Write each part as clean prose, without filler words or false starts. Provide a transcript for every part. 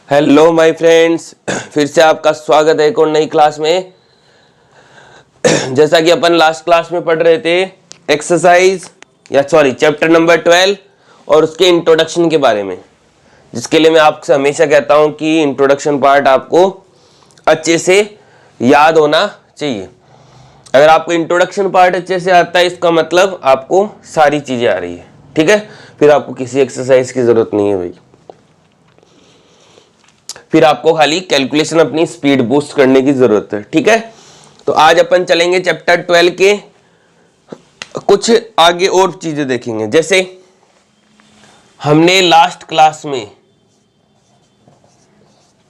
Hello my friends, फिर से आपका स्वागत है एक और नई क्लास में। जैसा कि अपन लास्ट क्लास में पढ़ रहे थे एक्सरसाइज चैप्टर नंबर 12 और उसके इंट्रोडक्शन के बारे में, जिसके लिए मैं आपसे हमेशा कहता हूं कि इंट्रोडक्शन पार्ट आपको अच्छे से याद होना चाहिए। अगर आपको इंट्रोडक्शन पार्ट अच्छे से आता है, इसका मतलब आपको सारी चीजें आ रही है। ठीक है, फिर आपको किसी एक्सरसाइज की जरूरत नहीं है भाई। फिर आपको खाली कैलकुलेशन अपनी स्पीड बूस्ट करने की जरूरत है। ठीक है, तो आज अपन चलेंगे चैप्टर 12 के कुछ आगे और चीजें देखेंगे। जैसे हमने लास्ट क्लास में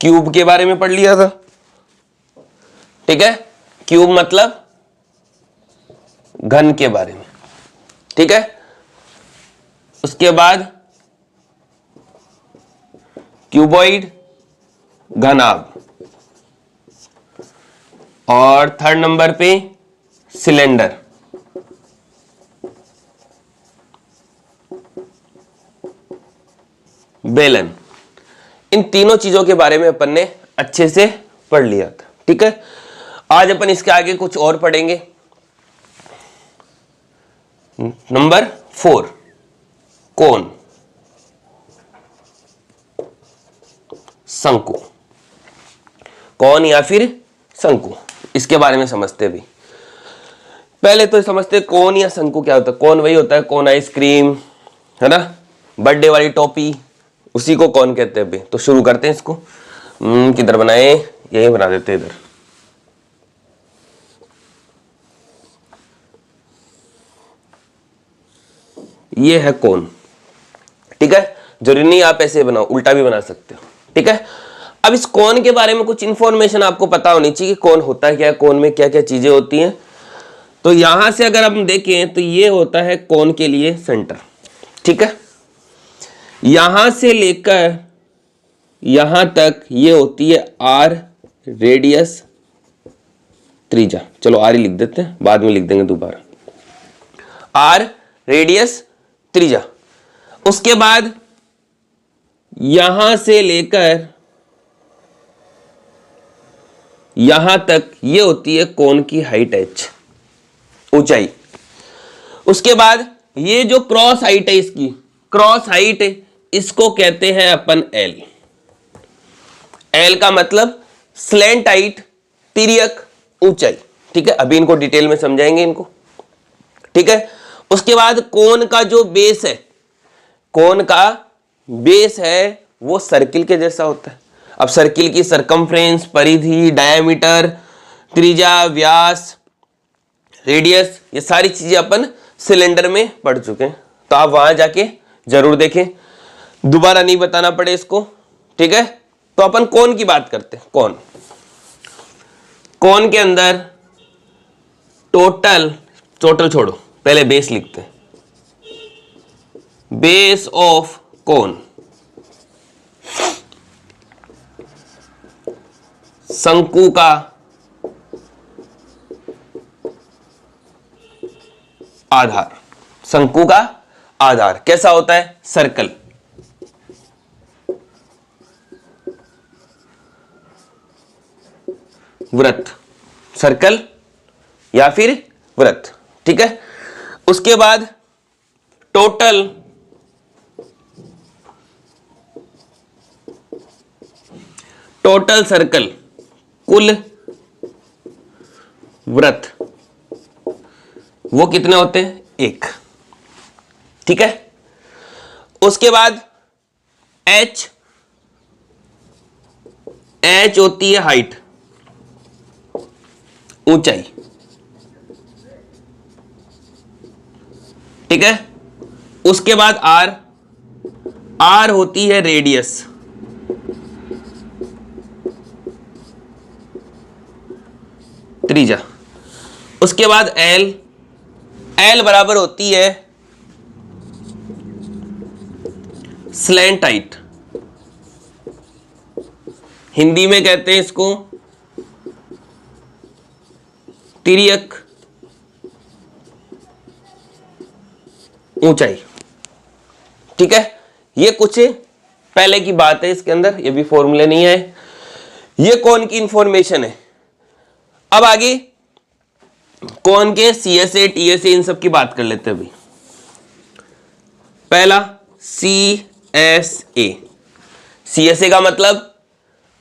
क्यूब के बारे में पढ़ लिया था। ठीक है, क्यूब मतलब घन के बारे में। ठीक है, उसके बाद क्यूबॉइड घनाभ, और थर्ड नंबर पे सिलेंडर। बेलन। इन तीनों चीजों के बारे में अपन ने अच्छे से पढ़ लिया था। ठीक है, आज अपन इसके आगे कुछ और पढ़ेंगे। नंबर 4 कोन, शंकु। कौन या फिर शंकु, इसके बारे में समझते भी। पहले तो समझते कौन या शंकु क्या होता है। कौन वही होता है कौन आइसक्रीम, है ना, बर्थडे वाली टॉपी, उसी को कौन कहते हैं। अभी तो शुरू करते हैं इसको। किधर बनाए, यही बना देते हैं इधर। ये है कौन। ठीक है, जरूरी नहीं आप ऐसे बनाओ, उल्टा भी बना सकते हो। ठीक है, अब इस कौन के बारे में कुछ इंफॉर्मेशन आपको पता होनी चाहिए कि कौन होता है क्या है, कौन में क्या क्या चीजें होती हैं। तो यहां से अगर हम देखें तो ये होता है कौन के लिए सेंटर। ठीक है, यहां से लेकर यहां तक ये होती है आर रेडियस त्रिज्या। चलो आर ही लिख देते हैं, बाद में लिख देंगे दोबारा। आर रेडियस त्रिज्या। उसके बाद यहां से लेकर यहां तक ये होती है कोन की हाइट एच, ऊंचाई। उसके बाद ये जो क्रॉस हाइट है, इसकी क्रॉस हाइट, इसको कहते हैं अपन एल। एल का मतलब स्लैंट हाइट, तिर्यक ऊंचाई। ठीक है, अभी इनको डिटेल में समझाएंगे इनको। ठीक है, उसके बाद कोन का जो बेस है, कोन का बेस है वो सर्किल के जैसा होता है। अब सर्किल की सरकमफ्रेंस, परिधि, डायमीटर, त्रिज्या, व्यास, रेडियस, ये सारी चीजें अपन सिलेंडर में पढ़ चुके हैं, तो आप वहां जाके जरूर देखें, दोबारा नहीं बताना पड़े इसको। ठीक है, तो अपन कौन की बात करते हैं। कौन, कौन के अंदर टोटल छोड़ो, पहले बेस लिखते हैं। बेस ऑफ कौन, शंकु का आधार। शंकु का आधार कैसा होता है, सर्कल। वृत्त, सर्कल या फिर वृत्त। ठीक है, उसके बाद टोटल सर्कल, कुल वृत्त, वो कितने होते हैं, 1। ठीक है, उसके बाद एच, एच होती है हाइट, ऊंचाई। ठीक है, उसके बाद आर, आर होती है रेडियस, त्रिज्या। उसके बाद एल, एल बराबर होती है स्लैंट हाइट, हिंदी में कहते हैं इसको तिर्यक ऊंचाई। ठीक है, ये कुछ पहले की बात है, इसके अंदर ये भी फॉर्मूले नहीं है। ये कौन की इंफॉर्मेशन है। अब आगे कौन के CSA TSA इन सब की बात कर लेते हैं भाई। पहला CSA, CSA का मतलब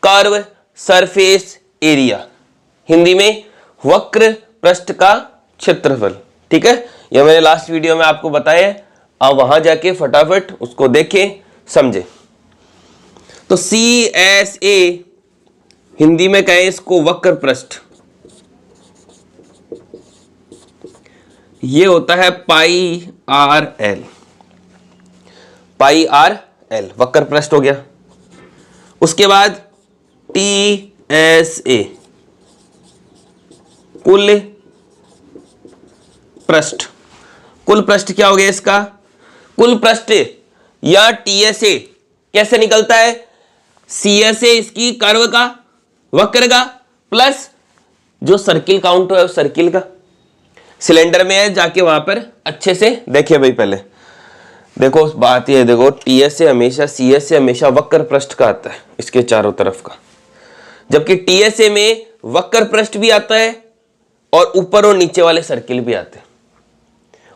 कर्व सरफेस एरिया, हिंदी में वक्र पृष्ठ का क्षेत्रफल। ठीक है, यह मैंने लास्ट वीडियो में आपको बताया, आप वहां जाके फटाफट उसको देखें समझे। तो CSA हिंदी में कहें इसको वक्र पृष्ठ, ये होता है पाई R L, pi R L वक्र पृष्ठ हो गया। उसके बाद TSA कुल पृष्ठ, कुल पृष्ठ क्या हो गया इसका, कुल पृष्ठ या TSA कैसे निकलता है, CSA इसकी कर्व का, वक्र का, प्लस जो सर्किल काउंट है उस सर्किल का। सिलेंडर में है, जाके वहां पर अच्छे से देखिए भाई। पहले देखो बात ये देखो, TSA हमेशा CSA हमेशा वक्र पृष्ठ का आता है, इसके चारों तरफ का, जबकि TSA में वक्र पृष्ठ भी आता है और ऊपर और नीचे वाले सर्किल भी आते हैं,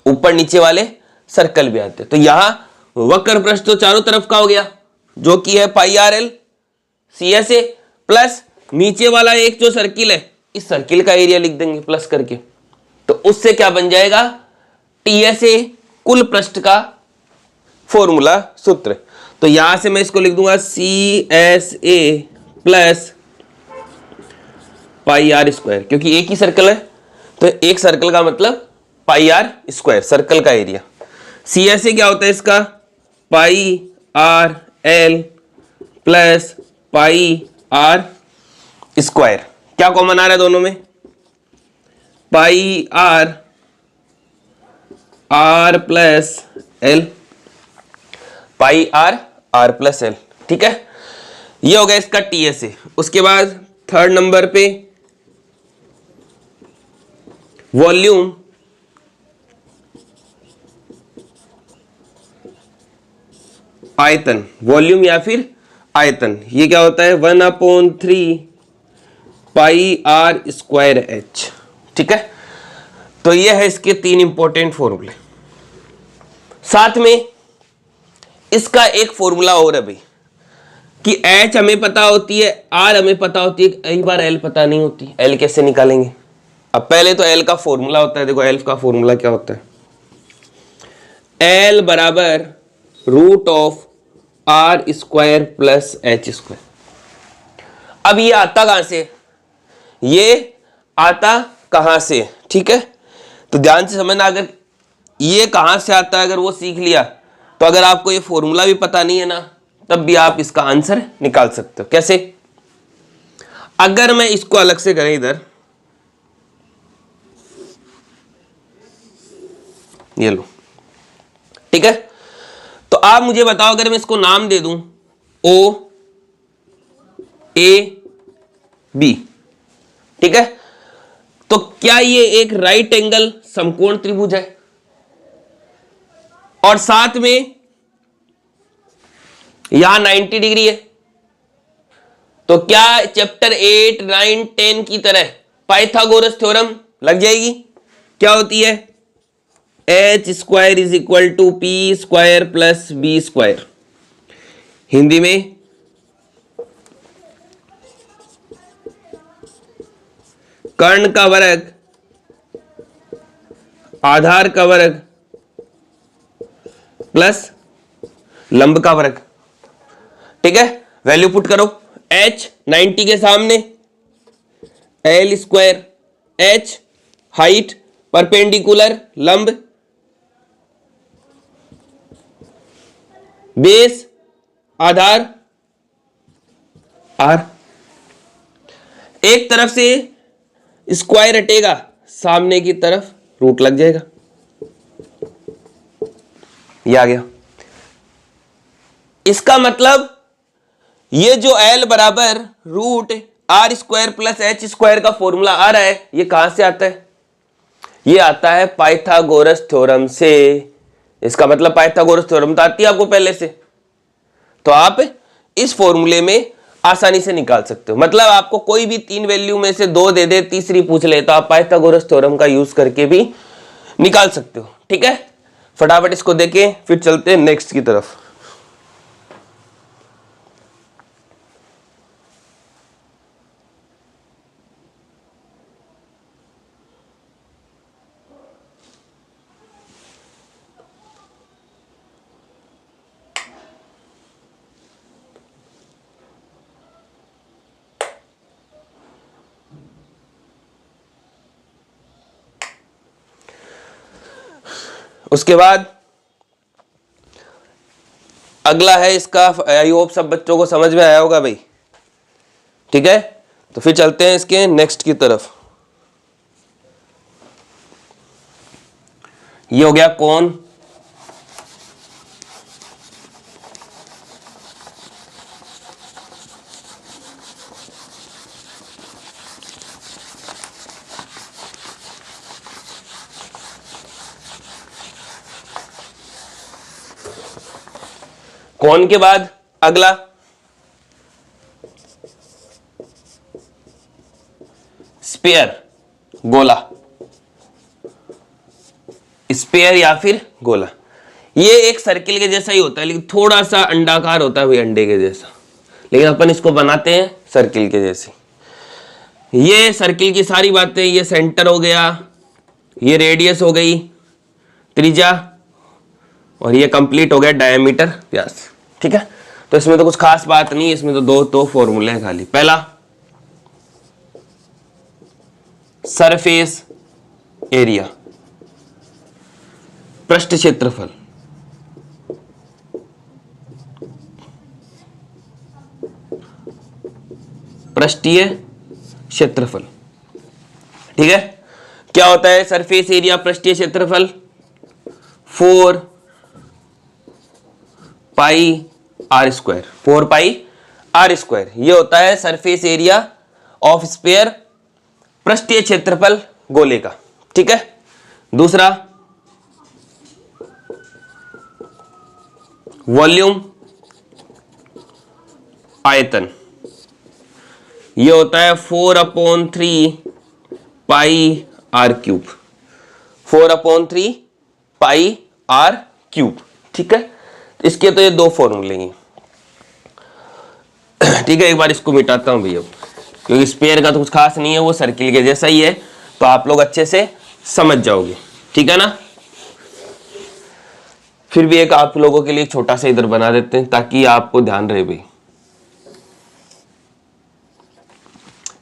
ऊपर नीचे वाले सर्कल भी आते हैं। तो यहां वक्र पृष्ठ तो चारों तरफ का हो गया, जो कि है पाई आर एल CSA, प्लस नीचे वाला एक जो सर्किल है, इस सर्किल का एरिया लिख देंगे प्लस करके, तो उससे क्या बन जाएगा, TSA कुल पृष्ठ का फॉर्मूला सूत्र। तो यहां से मैं इसको लिख दूंगा CSA plus pi are square, क्योंकि एक ही सर्कल है तो एक सर्कल का मतलब पाई आर स्क्वायर, सर्कल का एरिया। CSA क्या होता है इसका, pi R L plus pi are square. क्या कॉमन आ रहा है दोनों में, pi R R plus L, pi R R plus L. ठीक है, ये हो गया इसका TSA। उसके बाद थर्ड नंबर पे वॉल्यूम आयतन, वॉल्यूम या फिर आयतन, ये क्या होता है 1/3 पाई आर स्क्वायर एच। ठीक है, तो ये है इसके तीन इंपॉर्टेंट फॉर्मूले। साथ में इसका एक फॉर्मूला और है भाई, कि एच हमें पता होती है, आर हमें पता होती है, कई बार एल पता नहीं होती। एल कैसे निकालेंगे, अब पहले तो एल का फॉर्मूला होता है, देखो एल का फॉर्मूला क्या होता है, एल बराबर root of r square plus h square. अब ये आता कहां से, ये आता कहां से, ठीक है, तो ध्यान से समझना। अगर ये कहां से आता है अगर वो सीख लिया, तो अगर आपको ये फॉर्मूला भी पता नहीं है ना, तब भी आप इसका आंसर निकाल सकते हो। कैसे, अगर मैं इसको अलग से करें इधर, ये लो, ठीक है, तो आप मुझे बताओ, अगर मैं इसको नाम दे दूं O A B, ठीक है, तो क्या ये एक राइट एंगल समकोण त्रिभुज है, और साथ में यहां 90 डिग्री है, तो क्या चैप्टर 8, 9, 10 की तरह पाइथागोरस थ्योरम लग जाएगी। क्या होती है, h square is equal to p square plus b square, Hindi में कर्ण का वर्ग आधार का वर्ग प्लस लंब का वर्ग। ठीक है, वैल्यू पुट करो, h 90 के सामने, L square, h height, perpendicular लंब, बेस आधार r। एक तरफ से स्क्वायर हटेगा, सामने की तरफ रूट लग जाएगा, ये आ गया। इसका मतलब ये जो L बराबर root r square plus h square का फॉर्मूला आ रहा है, ये कहां से आता है, ये आता है पाइथागोरस थ्योरम से। इसका मतलब पाइथागोरस थ्योरम तो आती है आपको पहले से, तो आप इस फॉर्मूले में आसानी से निकाल सकते हो। मतलब आपको कोई भी 3 वैल्यू में से 2 दे दे, तीसरी पूछ ले, तो आप पाइथागोरस थ्योरम का यूज करके भी निकाल सकते हो। ठीक है, फटाफट इसको देखें, फिर चलते हैं नेक्स्ट की तरफ। उसके बाद अगला है इसका, आई होप सब बच्चों को समझ में आया होगा भाई। ठीक है, तो फिर चलते हैं इसके नेक्स्ट की तरफ। ये हो गया कौन, कौन के बाद अगला स्पेयर, गोला, स्पेयर या फिर गोला। ये एक सर्किल के जैसा ही होता है, लेकिन थोड़ा सा अंडाकार होता है भाई, अंडे के जैसा, लेकिन अपन इसको बनाते हैं सर्किल के जैसे। ये सर्किल की सारी बातें, ये सेंटर हो गया, ये रेडियस हो गई, त्रिज्या, और ये कंप्लीट हो गया डायमीटर, व्यास। ठीक है, तो इसमें तो कुछ खास बात नहीं, इसमें तो दो फॉर्मूले हैं खाली। पहला सरफेस एरिया, पृष्ठ क्षेत्रफल, पृष्ठीय क्षेत्रफल। ठीक है, क्या होता है सरफेस एरिया पृष्ठीय क्षेत्रफल? 4 pi are square, 4 pi are square, ये होता है सरफेस एरिया ऑफ स्फीयर, पृष्ठीय क्षेत्रफल गोले का। ठीक है, दूसरा वॉल्यूम, आयतन, ये होता है 4/3 pi R cube, 4/3 pi R cube. ठीक है, इसके तो ये दो फॉर्मूले हैं। ठीक है, एक बार इसको मिटाता हूं भैया, क्योंकि स्पेयर का तो कुछ खास नहीं है, वो सर्किल के जैसा ही है, तो आप लोग अच्छे से समझ जाओगे। ठीक है ना, फिर भी एक आप लोगों के लिए छोटा सा इधर बना देते हैं ताकि आपको ध्यान रहे भाई।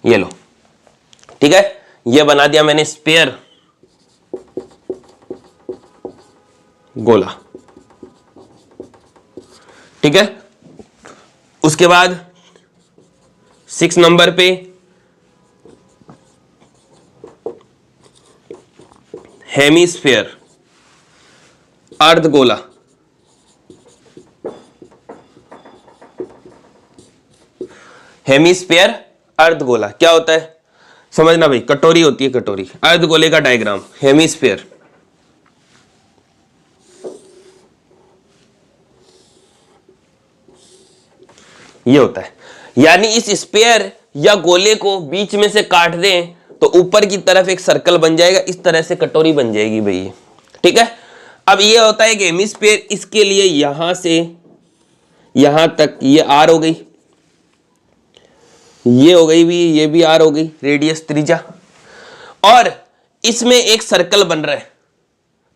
ये लो, ठीक है, ये बना दिया मैंने स्पेयर गोला। ठीक है, उसके बाद 6 नंबर पे हेमीस्फेयर, अर्धगोला। हेमीस्फेयर अर्धगोला क्या होता है समझना भाई, कटोरी होती है कटोरी, अर्धगोले का डायग्राम हेमीस्फेयर। ये होता है, यानी इस स्पेयर या गोले को बीच में से काट दें तो ऊपर की तरफ एक सर्कल बन जाएगा, इस तरह से कटोरी बन जाएगी भाई। ठीक है, अब ये होता है कि हेमीस्फेयर, इसके लिए यहां से यहां तक ये आर हो गई, ये हो गई भी, ये भी आर हो गई, रेडियस त्रिज्या, और इसमें एक सर्कल बन रहा है।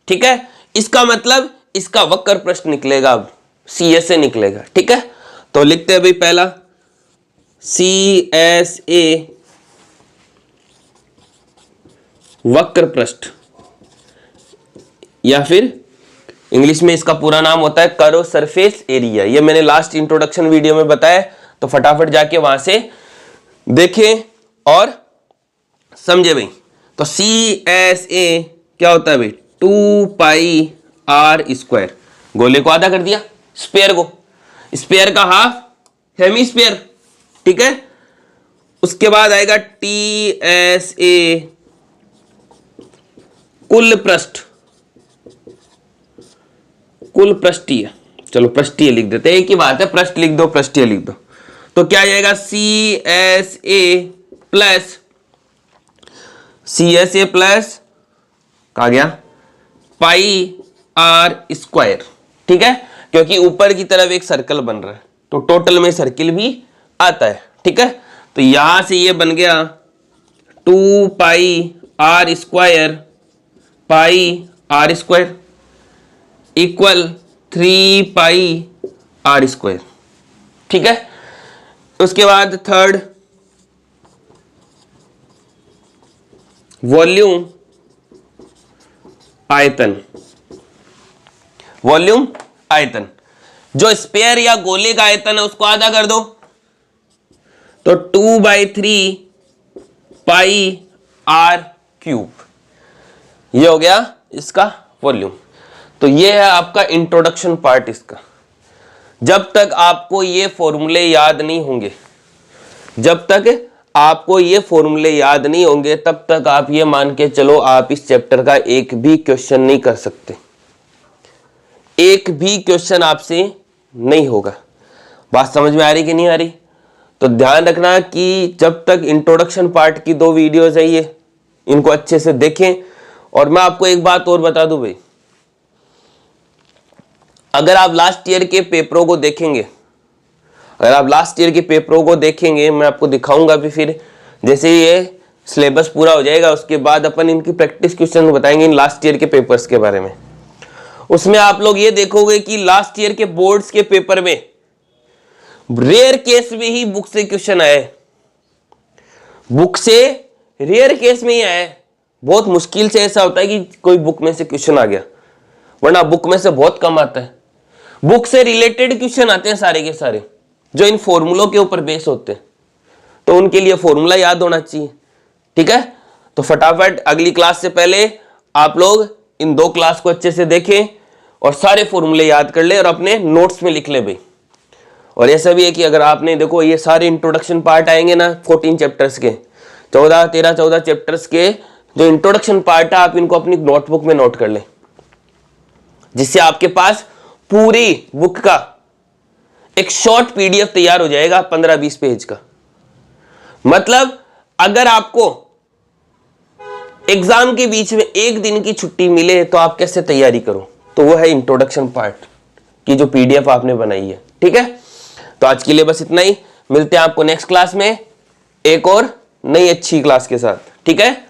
ठीक है, इसका मतलब इसका वक्र पृष्ठ निकलेगा, अब सी एस ए निकलेगा। ठीक है, तो लिखते हैं भाई पहला सी एस ए वक्र पृष्ठ, या फिर इंग्लिश में इसका पूरा नाम होता है कर्व सरफेस एरिया। ये मैंने लास्ट इंट्रोडक्शन वीडियो में बताया, तो फटाफट जाके वहां से देखें और समझे भाई। तो सी एस ए क्या होता है भाई, 2 पाई आर स्क्वायर, गोले को आधा कर दिया, स्पेयर को, स्पेयर का हाफ हेमीस्फेयर। ठीक है, उसके बाद आएगा टी एस ए कुल पृष्ठ, कुल पृष्ठीय। चलो पृष्ठीय लिख देते हैं, एक ही बात है, पृष्ठ लिख दो पृष्ठीय लिख दो। तो क्या आ जाएगा CSA प्लस कहा गया पाई आर स्क्वायर, ठीक है, क्योंकि ऊपर की तरफ एक सर्कल बन रहा है तो टोटल में सर्किल भी आता है, ठीक है। तो यहां से ये बन गया 2 pi are square equal 3 pi are square, ठीक है। उसके बाद थर्ड वॉल्यूम आयतन, जो स्पेयर या गोले का आयतन है उसको आधा कर दो, तो 2/3 पाई आर क्यूब, ये हो गया इसका वॉल्यूम। तो ये है आपका इंट्रोडक्शन पार्ट इसका। जब तक आपको ये फॉर्मूले याद नहीं होंगे, तब तक आप ये मान के चलो आप इस चैप्टर का एक भी क्वेश्चन नहीं कर सकते, एक भी क्वेश्चन आपसे नहीं होगा। बात समझ में आ रही कि नहीं आ रही? तो ध्यान रखना कि जब तक इंट्रोडक्शन पार्ट की 2 वीडियोस है ये, इनको अच्छे से देखें। और मैं आपको एक बात और बता दूं भाई, अगर आप लास्ट ईयर के पेपरों को देखेंगे, मैं आपको दिखाऊंगा भी, फिर जैसे ये सिलेबस पूरा हो जाएगा उसके बाद अपन इनकी प्रैक्टिस क्वेश्चन बताएंगे इन लास्ट ईयर के पेपर्स के बारे में। उसमें आप लोग ये देखोगे कि लास्ट ईयर के बोर्ड्स के पेपर में रेयर केस में ही बुक से क्वेश्चन आए, बुक से रेयर केस में ही आए। बहुत मुश्किल से ऐसा होता है कि कोई बुक में से क्वेश्चन आ गया, वरना बुक में से बहुत कम आता है। बुक से रिलेटेड क्वेश्चन आते हैं सारे के सारे, जो इन फॉर्मूलों के ऊपर बेस होते हैं, तो उनके लिए फॉर्मूला याद होना चाहिए, ठीक है। तो फटाफट अगली क्लास से पहले आप लोग इन 2 क्लास को अच्छे से देखें और सारे फॉर्मूले याद कर ले और अपने नोट्स में लिख ले भाई। और ऐसा भी है कि अगर आपने देखो ये सारे इंट्रोडक्शन पार्ट आएंगे ना 14 चैप्टर्स के, 14 चैप्टर्स के जो इंट्रोडक्शन पार्ट है, आप इनको अपनी नोटबुक में नोट कर लें, जिससे आपके पास पूरी बुक का एक शॉर्ट PDF तैयार हो जाएगा 15-20 पेज का। मतलब अगर आपको एग्जाम के बीच में 1 दिन की छुट्टी मिले तो आप कैसे तैयारी करो, तो वो है इंट्रोडक्शन पार्ट की जो PDF आपने बनाई है, ठीक है। तो आज के लिए बस इतना ही, मिलते हैं आपको नेक्स्ट क्लास में एक और नई अच्छी क्लास के साथ, ठीक है।